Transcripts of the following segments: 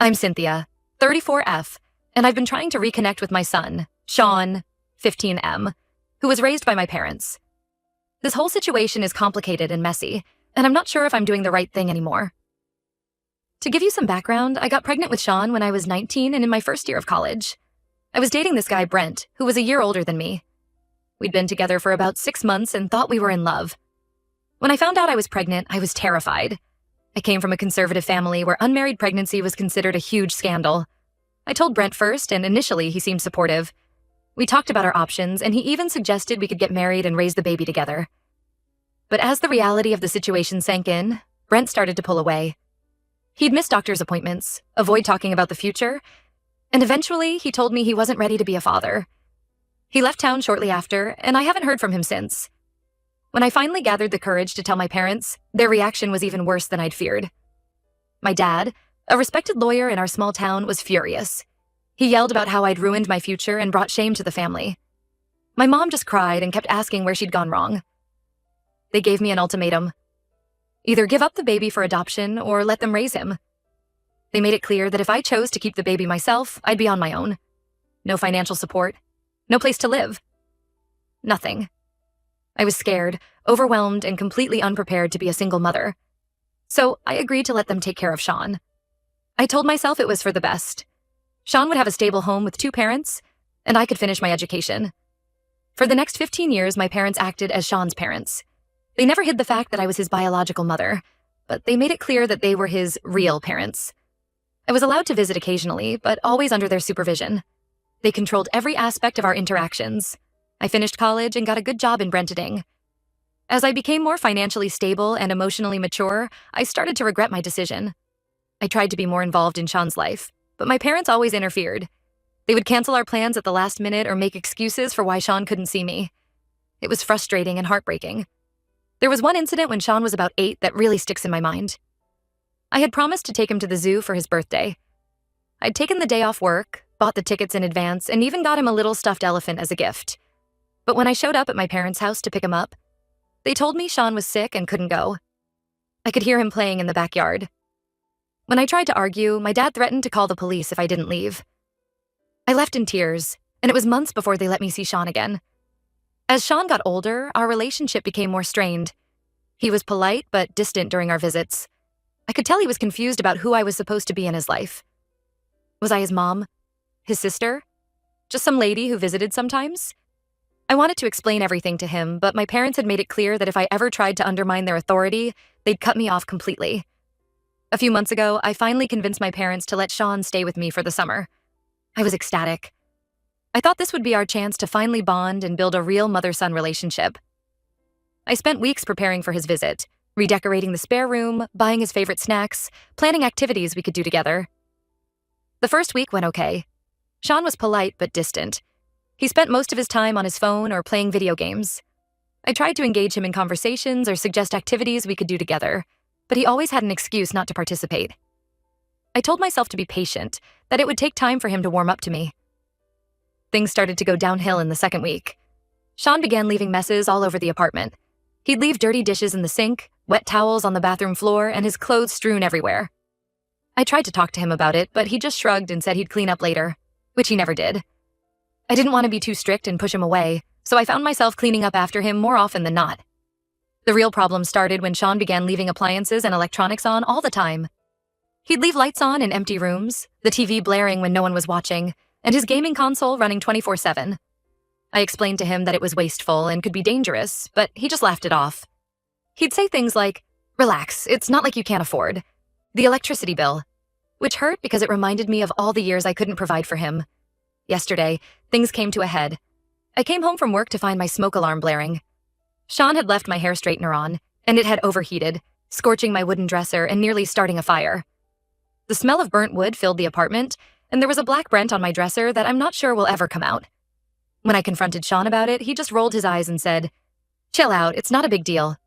I'm Cynthia, 34F, and I've been trying to reconnect with my son, Sean, 15M, who was raised by my parents. This whole situation is complicated and messy, and I'm not sure if I'm doing the right thing anymore. To give you some background, I got pregnant with Sean when I was 19 and in my first year of college. I was dating this guy, Brent, who was a year older than me. We'd been together for about 6 months and thought we were in love. When I found out I was pregnant, I was terrified. I came from a conservative family where unmarried pregnancy was considered a huge scandal. I told Brent first, and initially he seemed supportive. We talked about our options, and he even suggested we could get married and raise the baby together. But as the reality of the situation sank in, Brent started to pull away. He'd miss doctor's appointments, avoid talking about the future, and eventually he told me he wasn't ready to be a father. He left town shortly after, and I haven't heard from him since. When I finally gathered the courage to tell my parents, their reaction was even worse than I'd feared. My dad, a respected lawyer in our small town, was furious. He yelled about how I'd ruined my future and brought shame to the family. My mom just cried and kept asking where she'd gone wrong. They gave me an ultimatum. Either give up the baby for adoption or let them raise him. They made it clear that if I chose to keep the baby myself, I'd be on my own. No financial support, no place to live. Nothing. I was scared, overwhelmed, and completely unprepared to be a single mother. So I agreed to let them take care of Sean. I told myself it was for the best. Sean would have a stable home with 2 parents, and I could finish my education. For the next 15 years, my parents acted as Sean's parents. They never hid the fact that I was his biological mother, but they made it clear that they were his real parents. I was allowed to visit occasionally, but always under their supervision. They controlled every aspect of our interactions. I finished college and got a good job in Brentwood. As I became more financially stable and emotionally mature, I started to regret my decision. I tried to be more involved in Sean's life, but my parents always interfered. They would cancel our plans at the last minute or make excuses for why Sean couldn't see me. It was frustrating and heartbreaking. There was one incident when Sean was about 8 that really sticks in my mind. I had promised to take him to the zoo for his birthday. I'd taken the day off work, bought the tickets in advance, and even got him a little stuffed elephant as a gift. But when I showed up at my parents' house to pick him up, they told me Sean was sick and couldn't go. I could hear him playing in the backyard. When I tried to argue, my dad threatened to call the police if I didn't leave. I left in tears, and it was months before they let me see Sean again. As Sean got older, our relationship became more strained. He was polite but distant during our visits. I could tell he was confused about who I was supposed to be in his life. Was I his mom? His sister? Just some lady who visited sometimes? I wanted to explain everything to him, but my parents had made it clear that if I ever tried to undermine their authority, they'd cut me off completely. A few months ago, I finally convinced my parents to let Sean stay with me for the summer. I was ecstatic. I thought this would be our chance to finally bond and build a real mother-son relationship. I spent weeks preparing for his visit, redecorating the spare room, buying his favorite snacks, planning activities we could do together. The first week went okay. Sean was polite but distant. He spent most of his time on his phone or playing video games. I tried to engage him in conversations or suggest activities we could do together, but he always had an excuse not to participate. I told myself to be patient, that it would take time for him to warm up to me. Things started to go downhill in the second week. Sean began leaving messes all over the apartment. He'd leave dirty dishes in the sink, wet towels on the bathroom floor, and his clothes strewn everywhere. I tried to talk to him about it, but he just shrugged and said he'd clean up later, which he never did. I didn't want to be too strict and push him away, so I found myself cleaning up after him more often than not. The real problem started when Sean began leaving appliances and electronics on all the time. He'd leave lights on in empty rooms, the TV blaring when no one was watching, and his gaming console running 24/7. I explained to him that it was wasteful and could be dangerous, but he just laughed it off. He'd say things like, "Relax, it's not like you can't afford the electricity bill," which hurt because it reminded me of all the years I couldn't provide for him. Yesterday, things came to a head. I came home from work to find my smoke alarm blaring. Sean had left my hair straightener on, and it had overheated, scorching my wooden dresser and nearly starting a fire. The smell of burnt wood filled the apartment, and there was a black Brent on my dresser that I'm not sure will ever come out. When I confronted Sean about it, he just rolled his eyes and said, "Chill out, it's not a big deal."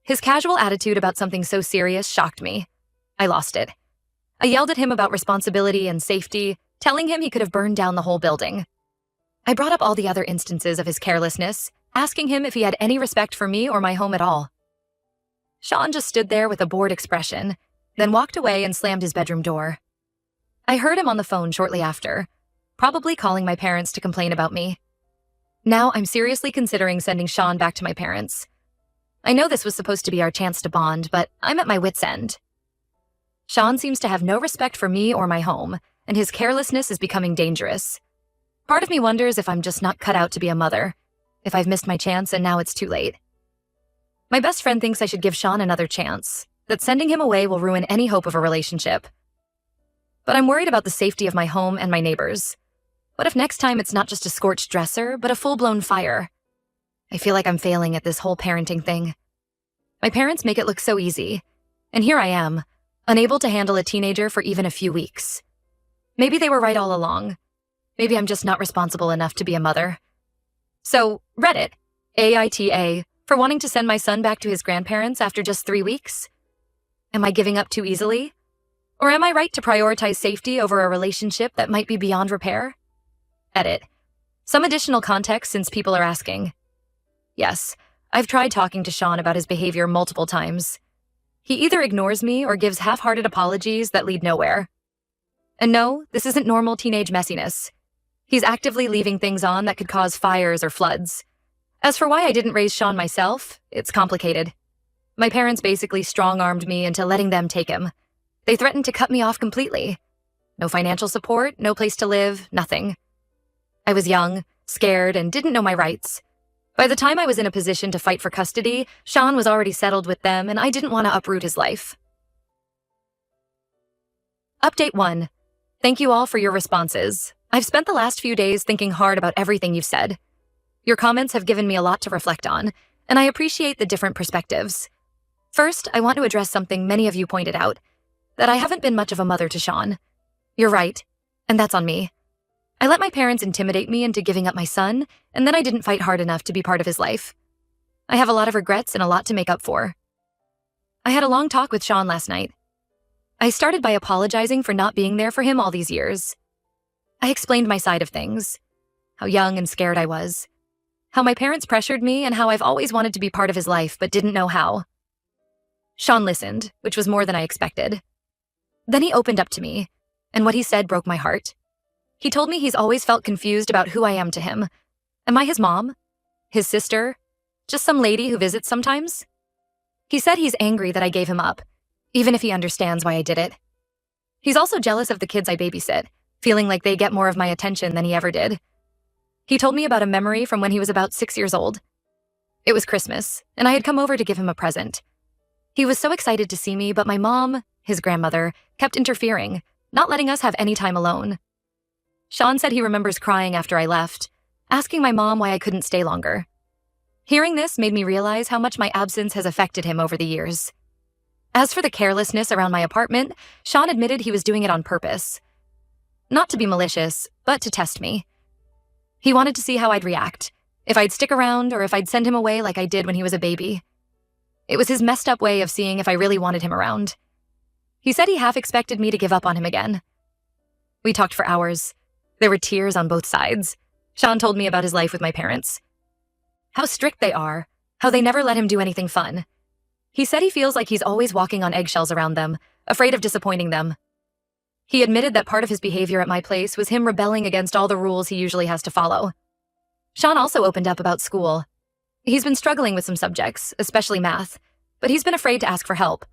His casual attitude about something so serious shocked me. I lost it. I yelled at him about responsibility and safety, telling him he could have burned down the whole building. I brought up all the other instances of his carelessness, asking him if he had any respect for me or my home at all. Sean just stood there with a bored expression, then walked away and slammed his bedroom door. I heard him on the phone shortly after, probably calling my parents to complain about me. Now I'm seriously considering sending Sean back to my parents. I know this was supposed to be our chance to bond, but I'm at my wit's end. Sean seems to have no respect for me or my home, and his carelessness is becoming dangerous. Part of me wonders if I'm just not cut out to be a mother, if I've missed my chance and now it's too late. My best friend thinks I should give Sean another chance, that sending him away will ruin any hope of a relationship. But I'm worried about the safety of my home and my neighbors. What if next time it's not just a scorched dresser, but a full-blown fire? I feel like I'm failing at this whole parenting thing. My parents make it look so easy, and here I am, unable to handle a teenager for even a few weeks. Maybe they were right all along. Maybe I'm just not responsible enough to be a mother. So, Reddit, AITA, for wanting to send my son back to his grandparents after just 3 weeks? Am I giving up too easily? Or am I right to prioritize safety over a relationship that might be beyond repair? Edit. Some additional context since people are asking. Yes, I've tried talking to Sean about his behavior multiple times. He either ignores me or gives half-hearted apologies that lead nowhere. And no, this isn't normal teenage messiness. He's actively leaving things on that could cause fires or floods. As for why I didn't raise Sean myself, it's complicated. My parents basically strong-armed me into letting them take him. They threatened to cut me off completely. No financial support, no place to live, nothing. I was young, scared, and didn't know my rights. By the time I was in a position to fight for custody, Sean was already settled with them, and I didn't want to uproot his life. Update 1. Thank you all for your responses. I've spent the last few days thinking hard about everything you've said. Your comments have given me a lot to reflect on, and I appreciate the different perspectives. First, I want to address something many of you pointed out, that I haven't been much of a mother to Sean. You're right, and that's on me. I let my parents intimidate me into giving up my son, and then I didn't fight hard enough to be part of his life. I have a lot of regrets and a lot to make up for. I had a long talk with Sean last night. I started by apologizing for not being there for him all these years. I explained my side of things, how young and scared I was, how my parents pressured me, and how I've always wanted to be part of his life but didn't know how. Sean listened, which was more than I expected. Then he opened up to me, and what he said broke my heart. He told me he's always felt confused about who I am to him. Am I his mom? His sister? Just some lady who visits sometimes? He said he's angry that I gave him up, even if he understands why I did it. He's also jealous of the kids I babysit, feeling like they get more of my attention than he ever did. He told me about a memory from when he was about 6 years old. It was Christmas, and I had come over to give him a present. He was so excited to see me, but my mom, his grandmother, kept interfering, not letting us have any time alone. Sean said he remembers crying after I left, asking my mom why I couldn't stay longer. Hearing this made me realize how much my absence has affected him over the years. As for the carelessness around my apartment, Sean admitted he was doing it on purpose. Not to be malicious, but to test me. He wanted to see how I'd react, if I'd stick around or if I'd send him away like I did when he was a baby. It was his messed up way of seeing if I really wanted him around. He said he half expected me to give up on him again. We talked for hours. There were tears on both sides. Sean told me about his life with my parents. How strict they are, how they never let him do anything fun. He said he feels like he's always walking on eggshells around them, afraid of disappointing them. He admitted that part of his behavior at my place was him rebelling against all the rules he usually has to follow. Sean also opened up about school. He's been struggling with some subjects, especially math, but he's been afraid to ask for help.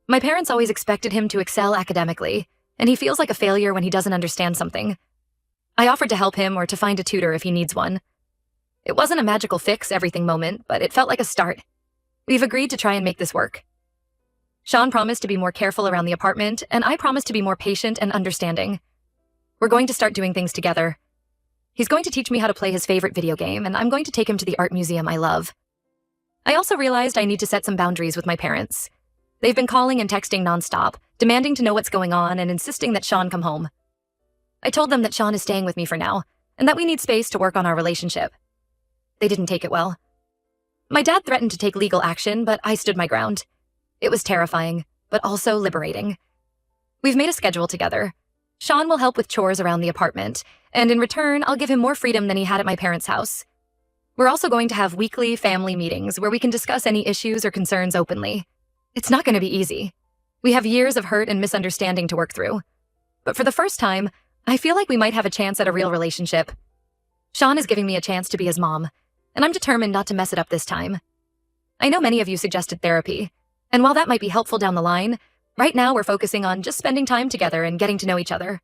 My parents always expected him to excel academically, and he feels like a failure when he doesn't understand something. I offered to help him or to find a tutor if he needs one. It wasn't a magical fix-everything moment, but it felt like a start. We've agreed to try and make this work. Sean promised to be more careful around the apartment, and I promised to be more patient and understanding. We're going to start doing things together. He's going to teach me how to play his favorite video game, and I'm going to take him to the art museum I love. I also realized I need to set some boundaries with my parents. They've been calling and texting nonstop, demanding to know what's going on and insisting that Sean come home. I told them that Sean is staying with me for now, and that we need space to work on our relationship. They didn't take it well. My dad threatened to take legal action, but I stood my ground. It was terrifying, but also liberating. We've made a schedule together. Sean will help with chores around the apartment, and in return, I'll give him more freedom than he had at my parents' house. We're also going to have weekly family meetings where we can discuss any issues or concerns openly. It's not going to be easy. We have years of hurt and misunderstanding to work through. But for the first time, I feel like we might have a chance at a real relationship. Sean is giving me a chance to be his mom, and I'm determined not to mess it up this time. I know many of you suggested therapy, and while that might be helpful down the line, right now we're focusing on just spending time together and getting to know each other.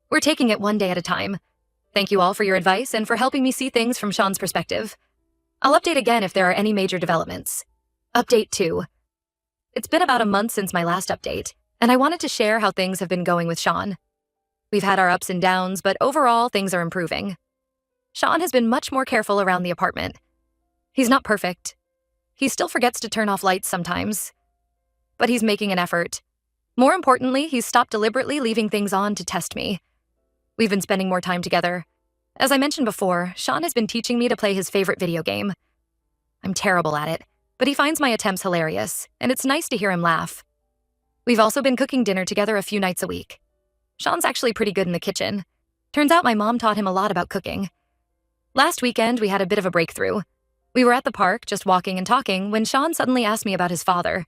We're taking it one day at a time. Thank you all for your advice and for helping me see things from Sean's perspective. I'll update again if there are any major developments. Update 2. It's been about a month since my last update, and I wanted to share how things have been going with Sean. We've had our ups and downs, but overall things are improving. Sean has been much more careful around the apartment. He's not perfect. He still forgets to turn off lights sometimes. But he's making an effort. More importantly, he's stopped deliberately leaving things on to test me. We've been spending more time together. As I mentioned before, Sean has been teaching me to play his favorite video game. I'm terrible at it, but he finds my attempts hilarious, and it's nice to hear him laugh. We've also been cooking dinner together a few nights a week. Sean's actually pretty good in the kitchen. Turns out my mom taught him a lot about cooking. Last weekend, we had a bit of a breakthrough. We were at the park, just walking and talking, when Sean suddenly asked me about his father.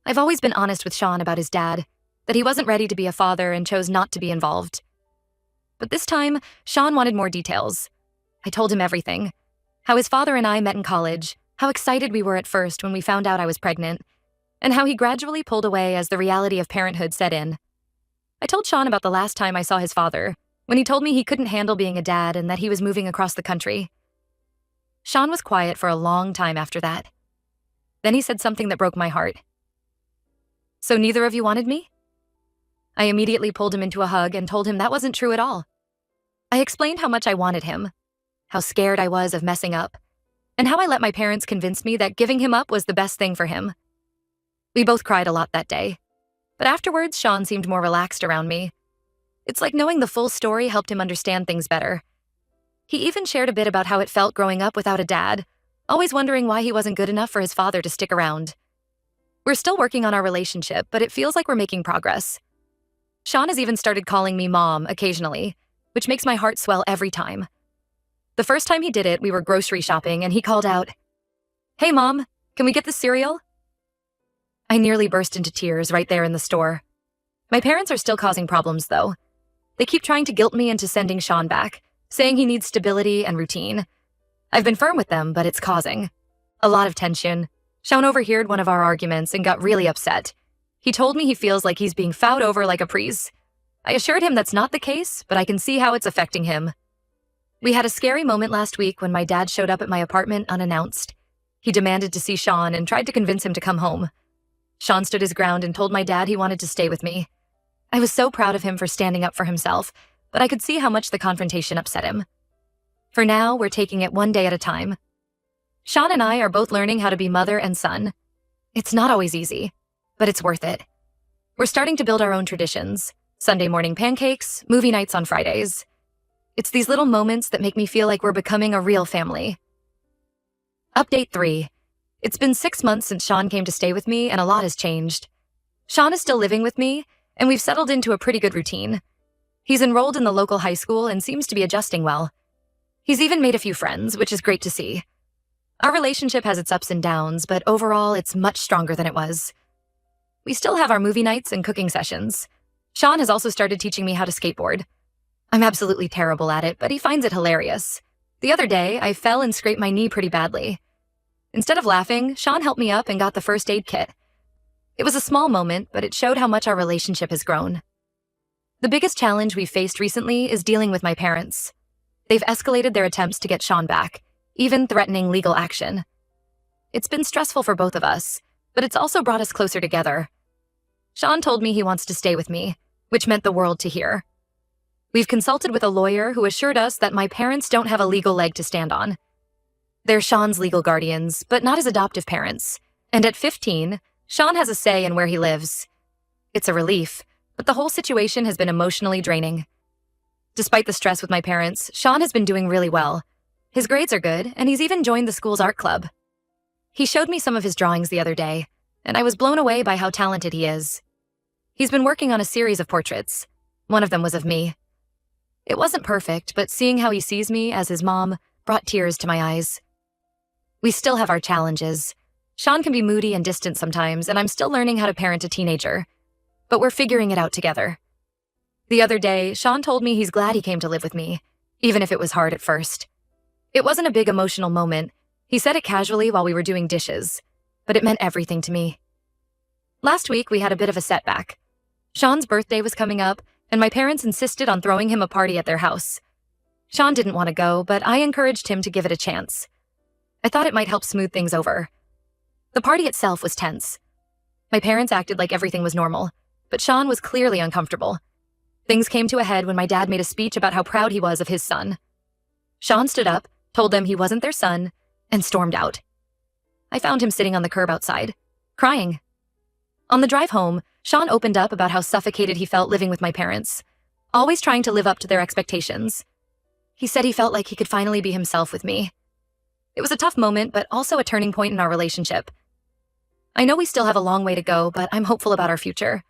I've always been honest with Sean about his dad, that he wasn't ready to be a father and chose not to be involved. But this time, Sean wanted more details. I told him everything. How his father and I met in college, how excited we were at first when we found out I was pregnant, and how he gradually pulled away as the reality of parenthood set in. I told Sean about the last time I saw his father, when he told me he couldn't handle being a dad and that he was moving across the country. Sean was quiet for a long time after that. Then he said something that broke my heart. "So neither of you wanted me?" I immediately pulled him into a hug and told him that wasn't true at all. I explained how much I wanted him, how scared I was of messing up, and how I let my parents convince me that giving him up was the best thing for him. We both cried a lot that day, but afterwards Sean seemed more relaxed around me. It's like knowing the full story helped him understand things better. He even shared a bit about how it felt growing up without a dad, always wondering why he wasn't good enough for his father to stick around. We're still working on our relationship, but it feels like we're making progress. Sean has even started calling me Mom occasionally, which makes my heart swell every time. The first time he did it, we were grocery shopping and he called out, "Hey Mom, can we get the cereal?" I nearly burst into tears right there in the store. My parents are still causing problems though. They keep trying to guilt me into sending Sean back, saying he needs stability and routine. I've been firm with them, but it's causing a lot of tension. Sean overheard one of our arguments and got really upset. He told me he feels like he's being fought over like a prise. I assured him that's not the case, but I can see how it's affecting him. We had a scary moment last week when my dad showed up at my apartment unannounced. He demanded to see Sean and tried to convince him to come home. Sean stood his ground and told my dad he wanted to stay with me. I was so proud of him for standing up for himself, but I could see how much the confrontation upset him. For now, we're taking it one day at a time. Sean and I are both learning how to be mother and son. It's not always easy, but it's worth it. We're starting to build our own traditions. Sunday morning pancakes, movie nights on Fridays. It's these little moments that make me feel like we're becoming a real family. Update 3. It's been 6 months since Sean came to stay with me and a lot has changed. Sean is still living with me, and we've settled into a pretty good routine. He's enrolled in the local high school and seems to be adjusting well. He's even made a few friends, which is great to see. Our relationship has its ups and downs, but overall it's much stronger than it was. We still have our movie nights and cooking sessions. Sean has also started teaching me how to skateboard. I'm absolutely terrible at it, but he finds it hilarious. The other day, I fell and scraped my knee pretty badly. Instead of laughing, Sean helped me up and got the first aid kit. It was a small moment, but it showed how much our relationship has grown. The biggest challenge we've faced recently is dealing with my parents. They've escalated their attempts to get Sean back, even threatening legal action. It's been stressful for both of us, but it's also brought us closer together. Sean told me he wants to stay with me, which meant the world to hear. We've consulted with a lawyer who assured us that my parents don't have a legal leg to stand on. They're Sean's legal guardians, but not his adoptive parents. And at 15, Sean has a say in where he lives. It's a relief, but the whole situation has been emotionally draining. Despite the stress with my parents, Sean has been doing really well. His grades are good, and he's even joined the school's art club. He showed me some of his drawings the other day, and I was blown away by how talented he is. He's been working on a series of portraits. One of them was of me. It wasn't perfect, but seeing how he sees me as his mom brought tears to my eyes. We still have our challenges. Sean can be moody and distant sometimes, and I'm still learning how to parent a teenager. But we're figuring it out together. The other day, Sean told me he's glad he came to live with me, even if it was hard at first. It wasn't a big emotional moment. He said it casually while we were doing dishes, but it meant everything to me. Last week, we had a bit of a setback. Sean's birthday was coming up, and my parents insisted on throwing him a party at their house. Sean didn't want to go, but I encouraged him to give it a chance. I thought it might help smooth things over. The party itself was tense. My parents acted like everything was normal, but Sean was clearly uncomfortable. Things came to a head when my dad made a speech about how proud he was of his son. Sean stood up, told them he wasn't their son, and stormed out. I found him sitting on the curb outside, crying. On the drive home, Sean opened up about how suffocated he felt living with my parents, always trying to live up to their expectations. He said he felt like he could finally be himself with me. It was a tough moment, but also a turning point in our relationship. I know we still have a long way to go, but I'm hopeful about our future.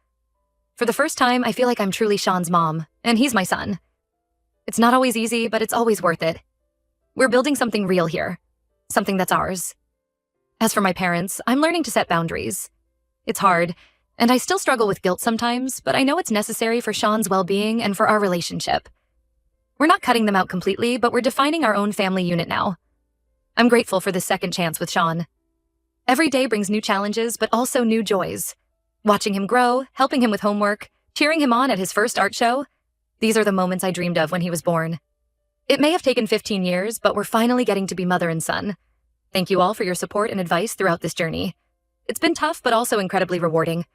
For the first time, I feel like I'm truly Sean's mom, and he's my son. It's not always easy, but it's always worth it. We're building something real here, something that's ours. As for my parents, I'm learning to set boundaries. It's hard, and I still struggle with guilt sometimes, but I know it's necessary for Sean's well-being and for our relationship. We're not cutting them out completely, but we're defining our own family unit now. I'm grateful for this second chance with Sean. Every day brings new challenges, but also new joys. Watching him grow, helping him with homework, cheering him on at his first art show, these are the moments I dreamed of when he was born. It may have taken 15 years, but we're finally getting to be mother and son. Thank you all for your support and advice throughout this journey. It's been tough, but also incredibly rewarding.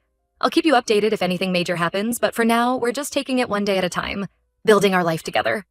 I'll keep you updated if anything major happens, but for now, we're just taking it one day at a time, building our life together.